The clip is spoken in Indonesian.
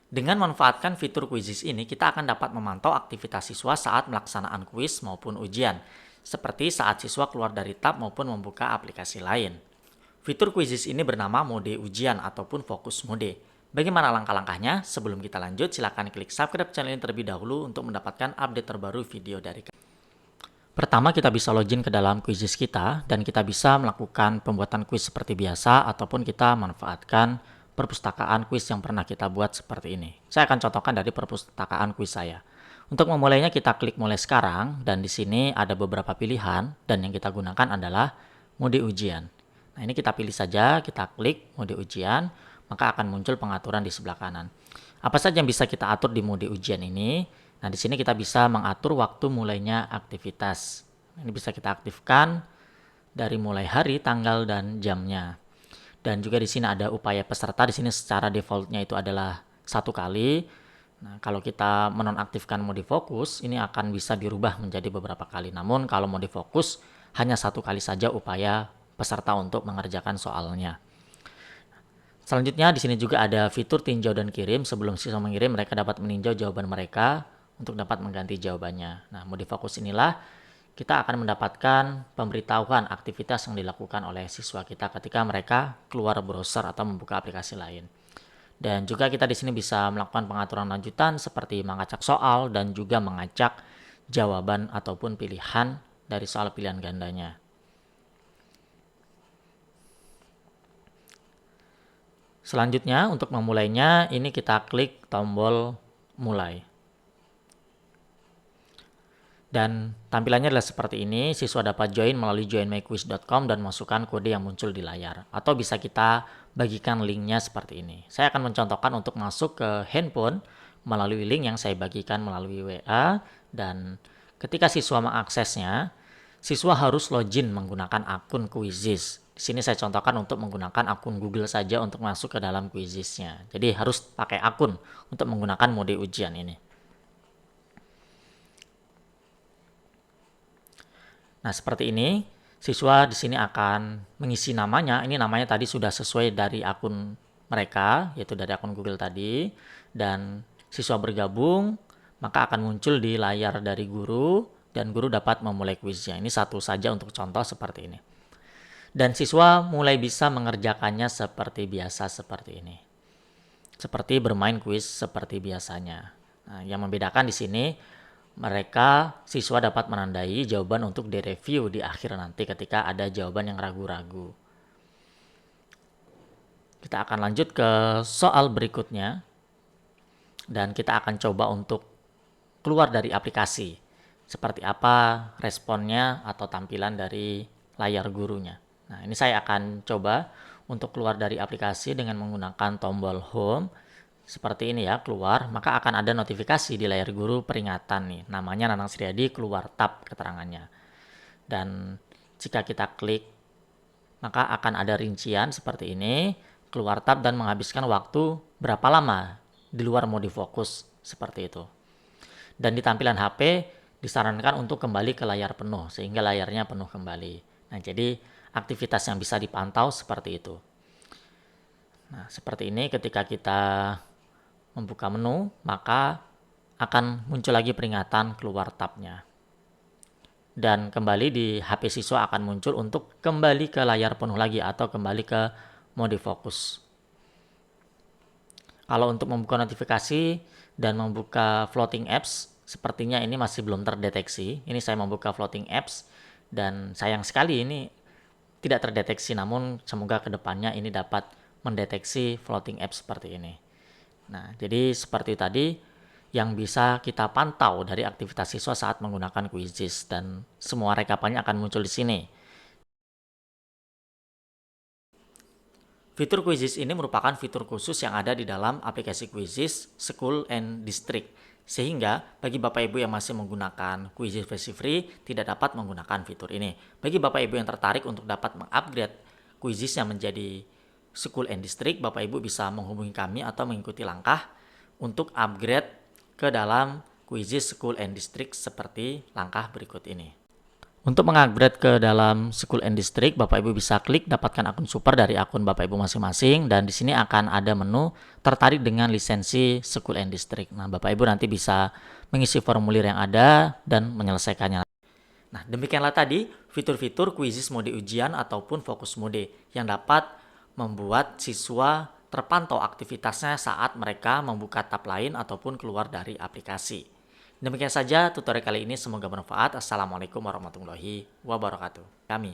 Dengan memanfaatkan fitur Quizzes ini, kita akan dapat memantau aktivitas siswa saat melaksanaan kuis maupun ujian, seperti saat siswa keluar dari tab maupun membuka aplikasi lain. Fitur Quizzes ini bernama mode ujian ataupun fokus mode. Bagaimana langkah-langkahnya? Sebelum kita lanjut, silakan klik subscribe channel ini terlebih dahulu untuk mendapatkan update terbaru video dari kami. Pertama, kita bisa login ke dalam Quizzes kita dan kita bisa melakukan pembuatan kuis seperti biasa ataupun kita manfaatkan perpustakaan kuis yang pernah kita buat seperti ini. Saya akan contohkan dari perpustakaan kuis saya. Untuk memulainya kita klik mulai sekarang dan di sini ada beberapa pilihan dan yang kita gunakan adalah mode ujian. Nah, ini kita pilih saja, kita klik mode ujian, maka akan muncul pengaturan di sebelah kanan. Apa saja yang bisa kita atur di mode ujian ini? Nah, di sini kita bisa mengatur waktu mulainya aktivitas. Ini bisa kita aktifkan dari mulai hari, tanggal, dan jamnya. Dan juga di sini ada upaya peserta. Di sini secara defaultnya itu adalah 1 kali. Nah, kalau kita menonaktifkan mode fokus, ini akan bisa dirubah menjadi beberapa kali. Namun kalau mode fokus hanya 1 kali saja upaya peserta untuk mengerjakan soalnya. Selanjutnya di sini juga ada fitur tinjau dan kirim. Sebelum siswa mengirim, mereka dapat meninjau jawaban mereka untuk dapat mengganti jawabannya. Nah, mode fokus inilah kita akan mendapatkan pemberitahuan aktivitas yang dilakukan oleh siswa kita ketika mereka keluar browser atau membuka aplikasi lain. Dan juga kita di sini bisa melakukan pengaturan lanjutan seperti mengacak soal dan juga mengacak jawaban ataupun pilihan dari soal pilihan gandanya. Selanjutnya untuk memulainya ini kita klik tombol mulai. Dan tampilannya adalah seperti ini, siswa dapat join melalui joinmyquiz.com dan masukkan kode yang muncul di layar. Atau bisa kita bagikan linknya seperti ini. Saya akan mencontohkan untuk masuk ke handphone melalui link yang saya bagikan melalui WA. Dan ketika siswa mengaksesnya, siswa harus login menggunakan akun Quizzes. Di sini saya contohkan untuk menggunakan akun Google saja untuk masuk ke dalam Quizzes-nya. Jadi harus pakai akun untuk menggunakan mode ujian ini. Nah, seperti ini, siswa di sini akan mengisi namanya. Ini namanya tadi sudah sesuai dari akun mereka, yaitu dari akun Google tadi. Dan siswa bergabung, maka akan muncul di layar dari guru, dan guru dapat memulai kuisnya. Ini satu saja untuk contoh seperti ini. Dan siswa mulai bisa mengerjakannya seperti biasa seperti ini. Seperti bermain kuis seperti biasanya. Nah, yang membedakan di sini siswa dapat menandai jawaban untuk direview di akhir nanti ketika ada jawaban yang ragu-ragu. Kita akan lanjut ke soal berikutnya. Dan kita akan coba untuk keluar dari aplikasi. Seperti apa responnya atau tampilan dari layar gurunya. Nah, ini saya akan coba untuk keluar dari aplikasi dengan menggunakan tombol home. Seperti ini ya, keluar, maka akan ada notifikasi di layar guru peringatan nih. Namanya Nanang Sriadi, keluar tab keterangannya. Dan jika kita klik, maka akan ada rincian seperti ini, keluar tab dan menghabiskan waktu berapa lama di luar mode fokus, seperti itu. Dan di tampilan HP disarankan untuk kembali ke layar penuh, sehingga layarnya penuh kembali. Nah, jadi aktivitas yang bisa dipantau seperti itu. Nah, seperti ini ketika kita membuka menu, maka akan muncul lagi peringatan keluar tabnya. Dan kembali di HP siswa akan muncul untuk kembali ke layar penuh lagi atau kembali ke mode fokus. Kalau untuk membuka notifikasi dan membuka floating apps, sepertinya ini masih belum terdeteksi. Ini saya membuka floating apps dan sayang sekali ini tidak terdeteksi, namun semoga kedepannya ini dapat mendeteksi floating apps seperti ini. Nah, jadi seperti tadi yang bisa kita pantau dari aktivitas siswa saat menggunakan Quizzes dan semua rekapannya akan muncul di sini. Fitur Quizzes ini merupakan fitur khusus yang ada di dalam aplikasi Quizzes School and District. Sehingga bagi Bapak Ibu yang masih menggunakan Quizzes versi free tidak dapat menggunakan fitur ini. Bagi Bapak Ibu yang tertarik untuk dapat mengupgrade Quizzes yang menjadi School and District, Bapak Ibu bisa menghubungi kami atau mengikuti langkah untuk upgrade ke dalam Quizzes School and District seperti langkah berikut ini. Untuk mengupgrade ke dalam School and District, Bapak Ibu bisa klik dapatkan akun super dari akun Bapak Ibu masing-masing, dan di sini akan ada menu tertarik dengan lisensi School and District. Nah, Bapak Ibu nanti bisa mengisi formulir yang ada dan menyelesaikannya. Nah, demikianlah tadi fitur-fitur kuisis mode ujian ataupun fokus mode yang dapat membuat siswa terpantau aktivitasnya saat mereka membuka tab lain ataupun keluar dari aplikasi. Demikian saja tutorial kali ini, semoga bermanfaat. Assalamualaikum warahmatullahi wabarakatuh. Kami